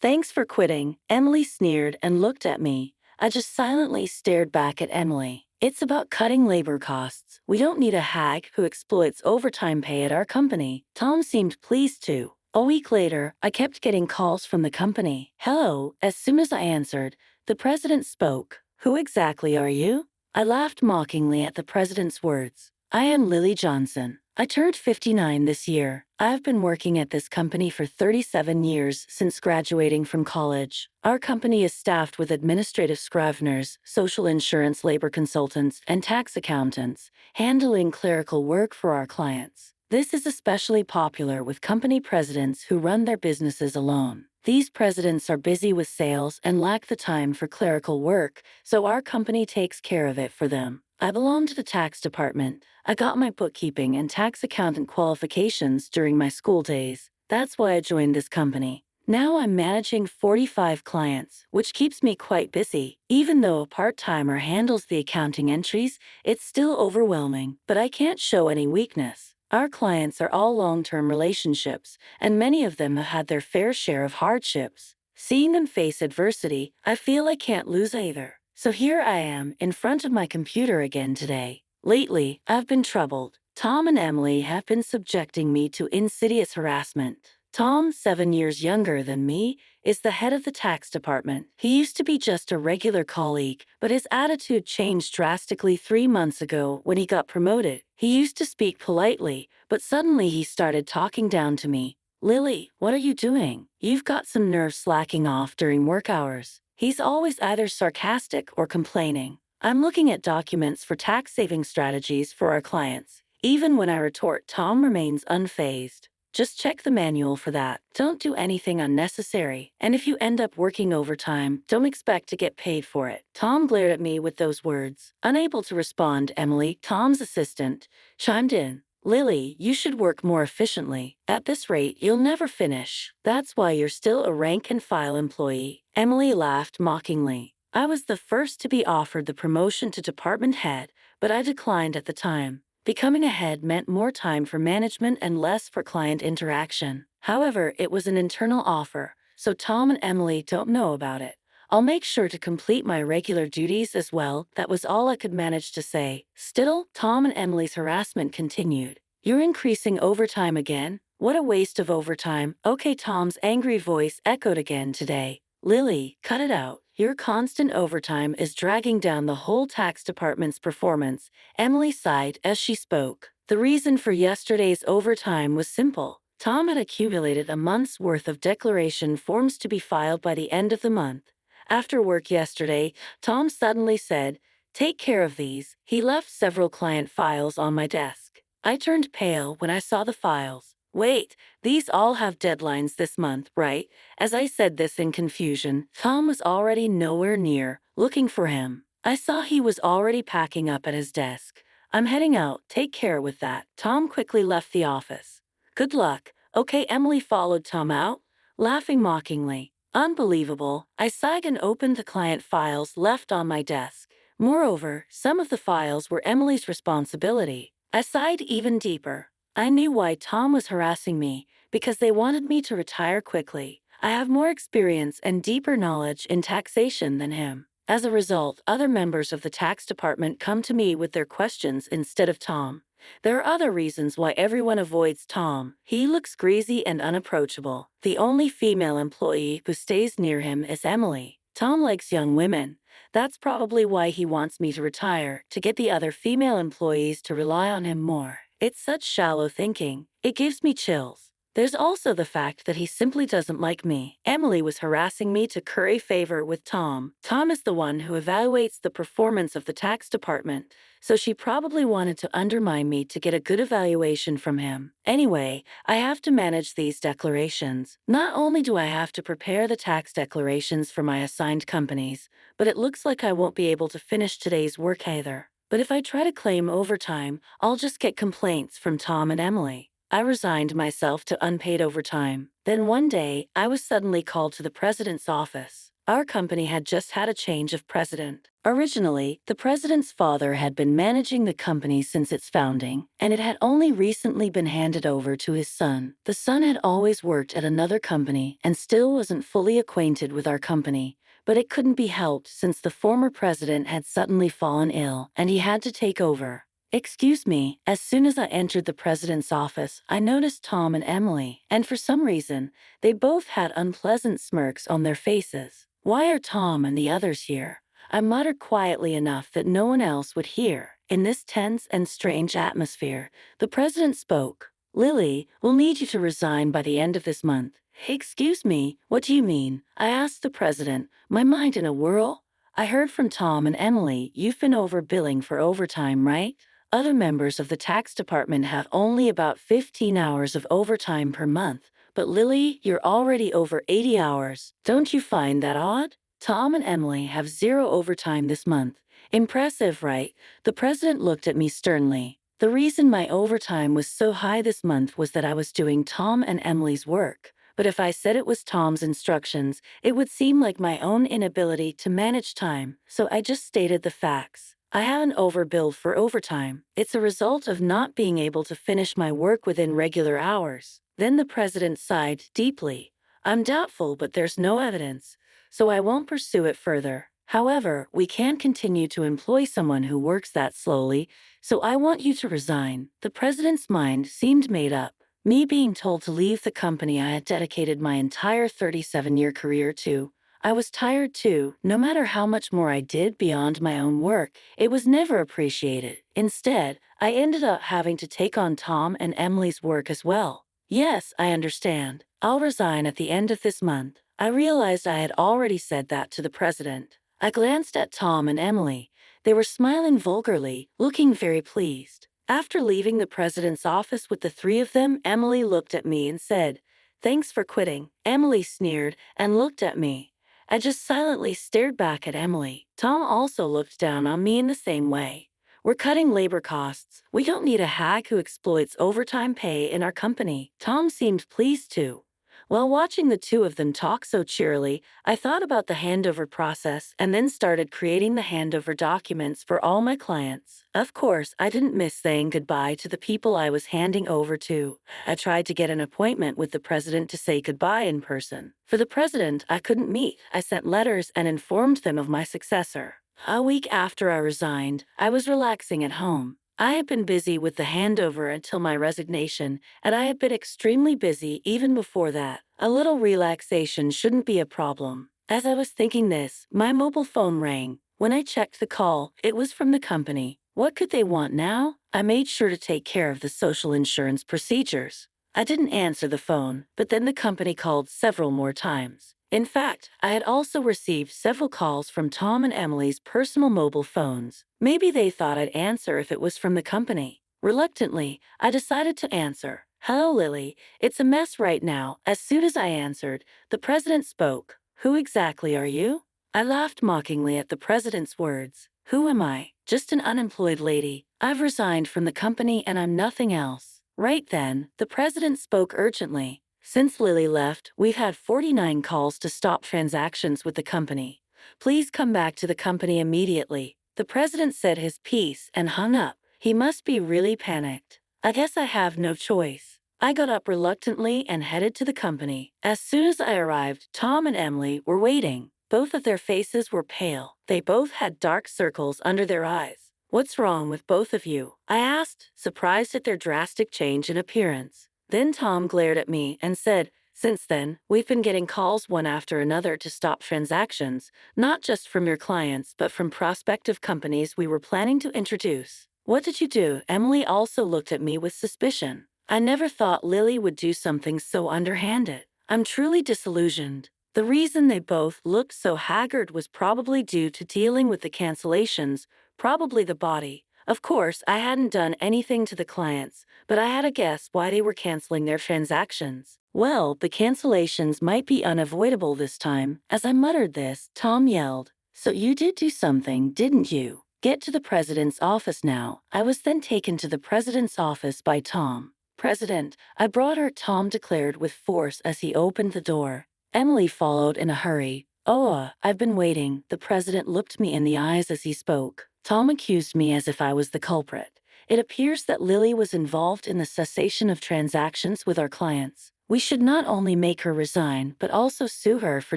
Thanks for quitting, Emily sneered and looked at me. I just silently stared back at Emily. It's about cutting labor costs. We don't need a hag who exploits overtime pay at our company. Tom seemed pleased to. A week later, I kept getting calls from the company. Hello, as soon as I answered, the president spoke. Who exactly are you? I laughed mockingly at the president's words. I am Lily Johnson. I turned 59 this year. I've been working at this company for 37 years since graduating from college. Our company is staffed with administrative scriveners, social insurance labor consultants, and tax accountants, handling clerical work for our clients. This is especially popular with company presidents who run their businesses alone. These presidents are busy with sales and lack the time for clerical work, so our company takes care of it for them. I belong to the tax department. I got my bookkeeping and tax accountant qualifications during my school days. That's why I joined this company. Now I'm managing 45 clients, which keeps me quite busy. Even though a part-timer handles the accounting entries, it's still overwhelming, but I can't show any weakness. Our clients are all long-term relationships, and many of them have had their fair share of hardships. Seeing them face adversity, I feel I can't lose either. So here I am, in front of my computer again today. Lately, I've been troubled. Tom and Emily have been subjecting me to insidious harassment. Tom, 7 years younger than me, is the head of the tax department. He used to be just a regular colleague, but his attitude changed drastically 3 months ago when he got promoted. He used to speak politely, but suddenly he started talking down to me. Lily, what are you doing? You've got some nerve slacking off during work hours. He's always either sarcastic or complaining. I'm looking at documents for tax-saving strategies for our clients. Even when I retort, Tom remains unfazed. Just check the manual for that. Don't do anything unnecessary. And if you end up working overtime, don't expect to get paid for it. Tom glared at me with those words. Unable to respond, Emily, Tom's assistant, chimed in. Lily, you should work more efficiently. At this rate, you'll never finish. That's why you're still a rank-and-file employee. Emily laughed mockingly. I was the first to be offered the promotion to department head, but I declined at the time. Becoming a head meant more time for management and less for client interaction. However, it was an internal offer, so Tom and Emily don't know about it. I'll make sure to complete my regular duties as well. That was all I could manage to say. Still, Tom and Emily's harassment continued. You're increasing overtime again? What a waste of overtime. Okay, Tom's angry voice echoed again today. Lily, cut it out. Your constant overtime is dragging down the whole tax department's performance. Emily sighed as she spoke. The reason for yesterday's overtime was simple. Tom had accumulated a month's worth of declaration forms to be filed by the end of the month. After work yesterday, Tom suddenly said, "Take care of these." He left several client files on my desk. I turned pale when I saw the files. Wait, these all have deadlines this month, right? As I said this in confusion, Tom was already nowhere near. Looking for him, I saw he was already packing up at his desk. I'm heading out, take care with that. Tom quickly left the office. Good luck. Okay, Emily followed Tom out, laughing mockingly. Unbelievable. I sighed and opened the client files left on my desk. Moreover, some of the files were Emily's responsibility. I sighed even deeper. I knew why Tom was harassing me, because they wanted me to retire quickly. I have more experience and deeper knowledge in taxation than him. As a result, other members of the tax department come to me with their questions instead of Tom. There are other reasons why everyone avoids Tom. He looks greasy and unapproachable. The only female employee who stays near him is Emily. Tom likes young women. That's probably why he wants me to retire, to get the other female employees to rely on him more. It's such shallow thinking. It gives me chills. There's also the fact that he simply doesn't like me. Emily was harassing me to curry favor with Tom. Tom is the one who evaluates the performance of the tax department, so she probably wanted to undermine me to get a good evaluation from him. Anyway, I have to manage these declarations. Not only do I have to prepare the tax declarations for my assigned companies, but it looks like I won't be able to finish today's work either. But if I try to claim overtime, I'll just get complaints from Tom and Emily. I resigned myself to unpaid overtime. Then one day, I was suddenly called to the president's office. Our company had just had a change of president. Originally, the president's father had been managing the company since its founding, and it had only recently been handed over to his son. The son had always worked at another company and still wasn't fully acquainted with our company, but it couldn't be helped since the former president had suddenly fallen ill and he had to take over. Excuse me, as soon as I entered the president's office, I noticed Tom and Emily, and for some reason, they both had unpleasant smirks on their faces. Why are Tom and the others here? I muttered quietly enough that no one else would hear. In this tense and strange atmosphere, the president spoke. Lily, we'll need you to resign by the end of this month. Excuse me, what do you mean? I asked the president, my mind in a whirl. I heard from Tom and Emily you've been overbilling for overtime, right? Other members of the tax department have only about 15 hours of overtime per month, but Lily, you're already over 80 hours. Don't you find that odd? Tom and Emily have 0 overtime this month. Impressive, right? The president looked at me sternly. The reason my overtime was so high this month was that I was doing Tom and Emily's work. But if I said it was Tom's instructions, it would seem like my own inability to manage time, so I just stated the facts. I haven't overbilled for overtime. It's a result of not being able to finish my work within regular hours. Then the president sighed deeply. I'm doubtful, but there's no evidence, so I won't pursue it further. However, we can't continue to employ someone who works that slowly, so I want you to resign. The president's mind seemed made up. Me being told to leave the company I had dedicated my entire 37-year career to. I was tired too. No matter how much more I did beyond my own work, it was never appreciated. Instead, I ended up having to take on Tom and Emily's work as well. Yes, I understand. I'll resign at the end of this month. I realized I had already said that to the president. I glanced at Tom and Emily. They were smiling vulgarly, looking very pleased. After leaving the president's office with the 3 of them, Emily looked at me and said, "Thanks for quitting." Emily sneered and looked at me. I just silently stared back at Emily. Tom also looked down on me in the same way. We're cutting labor costs. We don't need a hack who exploits overtime pay in our company. Tom seemed pleased too. While watching the 2 of them talk so cheerily, I thought about the handover process and then started creating the handover documents for all my clients. Of course, I didn't miss saying goodbye to the people I was handing over to. I tried to get an appointment with the president to say goodbye in person. For the president, I couldn't meet. I sent letters and informed them of my successor. A week after I resigned, I was relaxing at home. I had been busy with the handover until my resignation, and I had been extremely busy even before that. A little relaxation shouldn't be a problem. As I was thinking this, my mobile phone rang. When I checked the call, it was from the company. What could they want now? I made sure to take care of the social insurance procedures. I didn't answer the phone, but then the company called several more times. In fact, I had also received several calls from Tom and Emily's personal mobile phones. Maybe they thought I'd answer if it was from the company. Reluctantly, I decided to answer. "Hello, Lily. It's a mess right now." As soon as I answered, the president spoke. "Who exactly are you?" I laughed mockingly at the president's words. "Who am I? Just an unemployed lady. I've resigned from the company and I'm nothing else." Right then, the president spoke urgently. "Since Lily left, we've had 49 calls to stop transactions with the company. Please come back to the company immediately." The president said his piece and hung up. He must be really panicked. I guess I have no choice. I got up reluctantly and headed to the company. As soon as I arrived, Tom and Emily were waiting. Both of their faces were pale. They both had dark circles under their eyes. "What's wrong with both of you?" I asked, surprised at their drastic change in appearance. Then Tom glared at me and said, "Since then, we've been getting calls one after another to stop transactions, not just from your clients but from prospective companies we were planning to introduce." "What did you do?" Emily also looked at me with suspicion. I never thought Lily would do something so underhanded. I'm truly disillusioned. The reason they both looked so haggard was probably due to dealing with the cancellations, probably the body. Of course, I hadn't done anything to the clients, but I had a guess why they were canceling their transactions. Well, the cancellations might be unavoidable this time. As I muttered this, Tom yelled, "So you did do something, didn't you? Get to the president's office now." I was then taken to the president's office by Tom. "President, I brought her," Tom declared with force as he opened the door. Emily followed in a hurry. "Oh, I've been waiting." The president looked me in the eyes as he spoke. Tom accused me as if I was the culprit. "It appears that Lily was involved in the cessation of transactions with our clients. We should not only make her resign, but also sue her for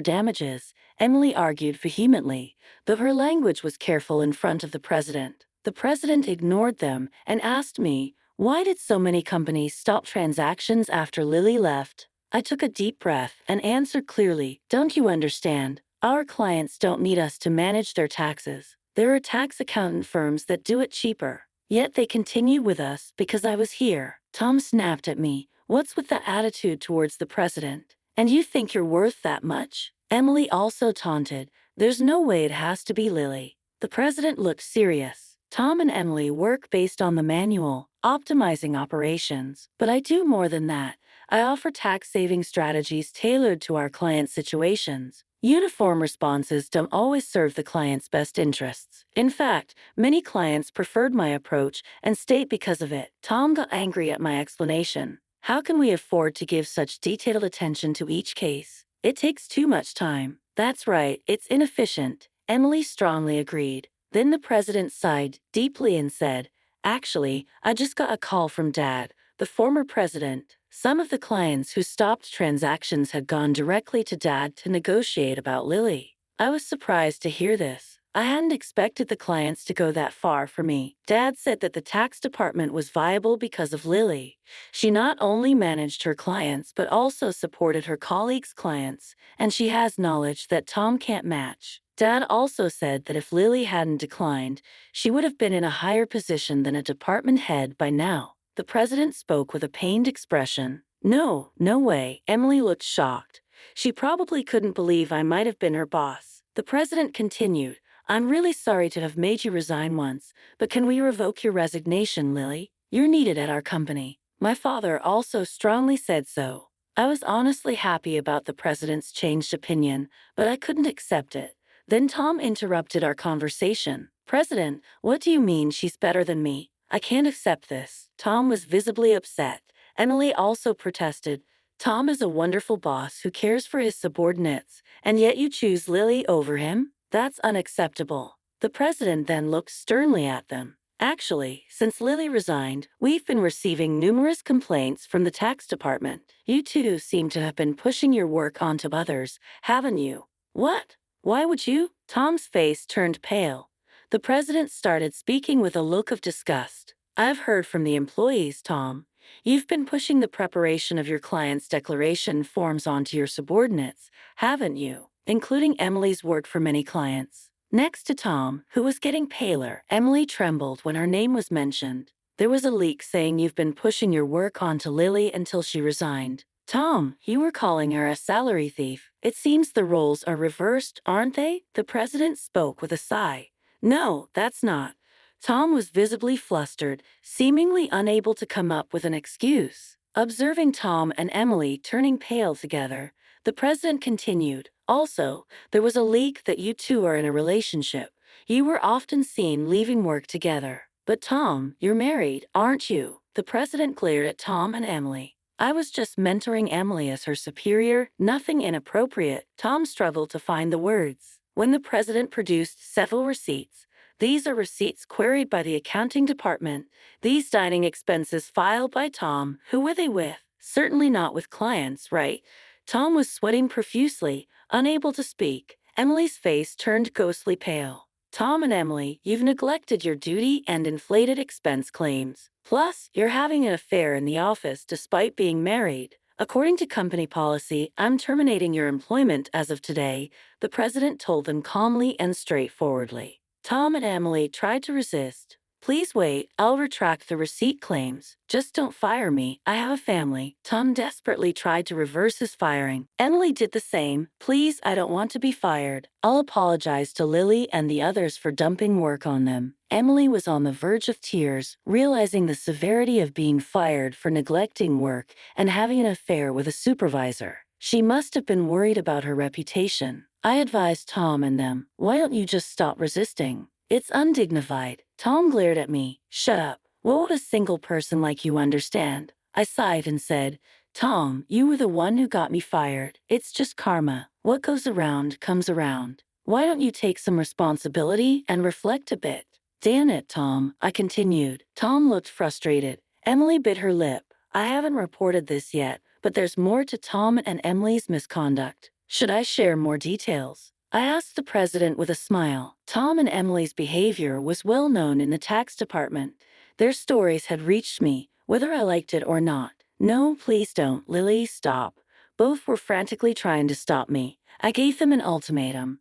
damages," Emily argued vehemently, though her language was careful in front of the president. The president ignored them and asked me, "Why did so many companies stop transactions after Lily left?" I took a deep breath and answered clearly, "Don't you understand? Our clients don't need us to manage their taxes. There are tax accountant firms that do it cheaper." Yet they continued with us because I was here. Tom snapped at me. "What's with the attitude towards the president? And you think you're worth that much?" Emily also taunted, "There's no way it has to be Lily." The president looked serious. "Tom and Emily work based on the manual, optimizing operations. But I do more than that. I offer tax-saving strategies tailored to our clients' situations. Uniform responses don't always serve the client's best interests. In fact, many clients preferred my approach and stayed because of it." Tom got angry at my explanation. "How can we afford to give such detailed attention to each case? It takes too much time." "That's right, it's inefficient," Emily strongly agreed. Then the president sighed deeply and said, "Actually, I just got a call from Dad, the former president. Some of the clients who stopped transactions had gone directly to Dad to negotiate about Lily." I was surprised to hear this. I hadn't expected the clients to go that far for me. "Dad said that the tax department was viable because of Lily. She not only managed her clients but also supported her colleagues' clients, and she has knowledge that Tom can't match. Dad also said that if Lily hadn't declined, she would have been in a higher position than a department head by now." The president spoke with a pained expression. No way." Emily looked shocked. She probably couldn't believe I might have been her boss. The president continued, "I'm really sorry to have made you resign once, but can we revoke your resignation, Lily? You're needed at our company." My father also strongly said so. I was honestly happy about the president's changed opinion, but I couldn't accept it. Then Tom interrupted our conversation. "President, what do you mean she's better than me? I can't accept this." Tom was visibly upset. Emily also protested. "Tom is a wonderful boss who cares for his subordinates, and yet you choose Lily over him? That's unacceptable." The president then looked sternly at them. "Actually, since Lily resigned, we've been receiving numerous complaints from the tax department. You two seem to have been pushing your work onto others, haven't you?" "What? Why would you?" Tom's face turned pale. The president started speaking with a look of disgust. "I've heard from the employees, Tom. You've been pushing the preparation of your client's declaration forms onto your subordinates, haven't you? Including Emily's work for many clients." Next to Tom, who was getting paler, Emily trembled when her name was mentioned. "There was a leak saying you've been pushing your work onto Lily until she resigned. Tom, you were calling her a salary thief. It seems the roles are reversed, aren't they?" The president spoke with a sigh. "No, that's not." Tom was visibly flustered, seemingly unable to come up with an excuse. Observing Tom and Emily turning pale together, the president continued, "Also, there was a leak that you two are in a relationship. You were often seen leaving work together. But Tom, you're married, aren't you?" The president glared at Tom and Emily. "I was just mentoring Emily as her superior, nothing inappropriate." Tom struggled to find the words. When the president produced several receipts, "These are receipts queried by the accounting department. These dining expenses filed by Tom. Who were they with? Certainly not with clients, right?" Tom was sweating profusely, unable to speak. Emily's face turned ghostly pale. "Tom and Emily, you've neglected your duty and inflated expense claims. Plus, you're having an affair in the office despite being married. According to company policy, I'm terminating your employment as of today," the president told them calmly and straightforwardly. Tom and Emily tried to resist. "Please wait, I'll retract the receipt claims. Just don't fire me, I have a family." Tom desperately tried to reverse his firing. Emily did the same. "Please, I don't want to be fired. I'll apologize to Lily and the others for dumping work on them." Emily was on the verge of tears, realizing the severity of being fired for neglecting work and having an affair with a supervisor. She must have been worried about her reputation. I advised Tom and them, "Why don't you just stop resisting? It's undignified." Tom glared at me. "Shut up. What would a single person like you understand?" I sighed and said, Tom, you were the one who got me fired. It's just karma. What goes around comes around. Why don't you take some responsibility and reflect a bit? Damn it, Tom, I continued. Tom looked frustrated. Emily bit her lip. I haven't reported this yet, but there's more to Tom and Emily's misconduct. Should I share more details? I asked the president with a smile. Tom and Emily's behavior was well known in the tax department. Their stories had reached me, whether I liked it or not. No, please don't, Lily, stop. Both were frantically trying to stop me. I gave them an ultimatum.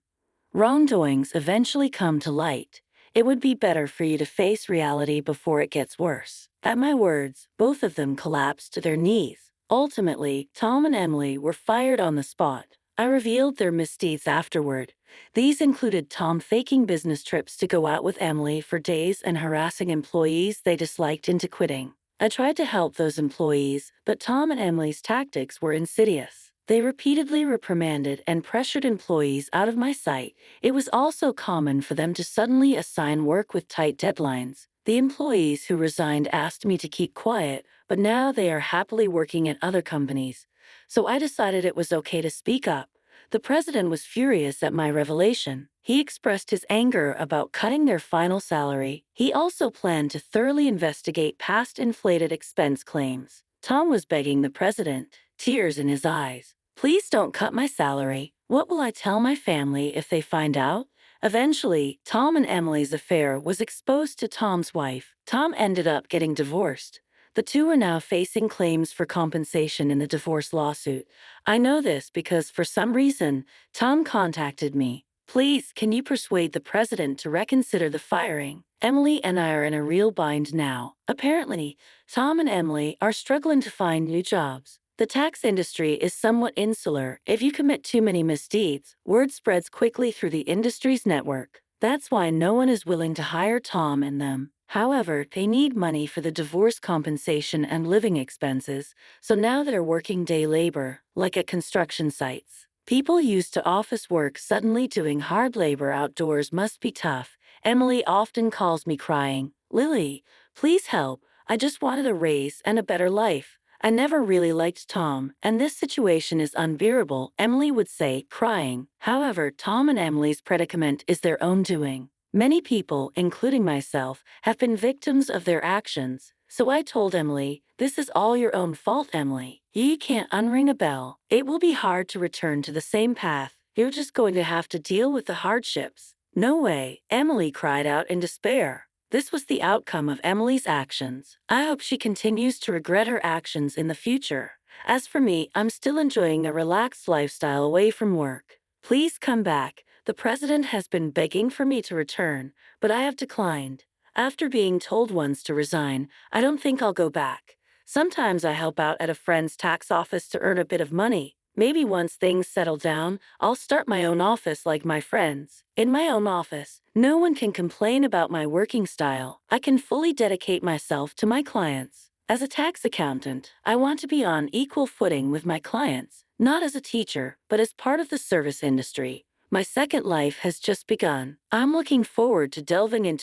Wrongdoings eventually come to light. It would be better for you to face reality before it gets worse. At my words, both of them collapsed to their knees. Ultimately, Tom and Emily were fired on the spot. I revealed their misdeeds afterward. These included Tom faking business trips to go out with Emily for days and harassing employees they disliked into quitting. I tried to help those employees, but Tom and Emily's tactics were insidious. They repeatedly reprimanded and pressured employees out of my sight. It was also common for them to suddenly assign work with tight deadlines. The employees who resigned asked me to keep quiet, but now they are happily working at other companies. So I decided it was okay to speak up. The president was furious at my revelation. He expressed his anger about cutting their final salary. He also planned to thoroughly investigate past inflated expense claims. Tom was begging the president, tears in his eyes. Please don't cut my salary. What will I tell my family if they find out? Eventually, Tom and Emily's affair was exposed to Tom's wife. Tom ended up getting divorced. The two are now facing claims for compensation in the divorce lawsuit. I know this because for some reason, Tom contacted me. Please, can you persuade the president to reconsider the firing? Emily and I are in a real bind now. Apparently, Tom and Emily are struggling to find new jobs. The tax industry is somewhat insular. If you commit too many misdeeds, word spreads quickly through the industry's network. That's why no one is willing to hire Tom and them. However, they need money for the divorce compensation and living expenses, so now they're working day labor, like at construction sites. People used to office work suddenly doing hard labor outdoors must be tough. Emily often calls me crying, Lily, please help. I just wanted a raise and a better life. I never really liked Tom, and this situation is unbearable, Emily would say, crying. However, Tom and Emily's predicament is their own doing. Many people, including myself, have been victims of their actions. So I told Emily, this is all your own fault, Emily. You can't unring a bell. It will be hard to return to the same path. You're just going to have to deal with the hardships. No way, Emily cried out in despair. This was the outcome of Emily's actions. I hope she continues to regret her actions in the future. As for me, I'm still enjoying a relaxed lifestyle away from work. Please come back. The president has been begging for me to return, but I have declined. After being told once to resign, I don't think I'll go back. Sometimes I help out at a friend's tax office to earn a bit of money. Maybe once things settle down, I'll start my own office like my friends. In my own office, no one can complain about my working style. I can fully dedicate myself to my clients. As a tax accountant, I want to be on equal footing with my clients, not as a teacher, but as part of the service industry. My second life has just begun. I'm looking forward to delving into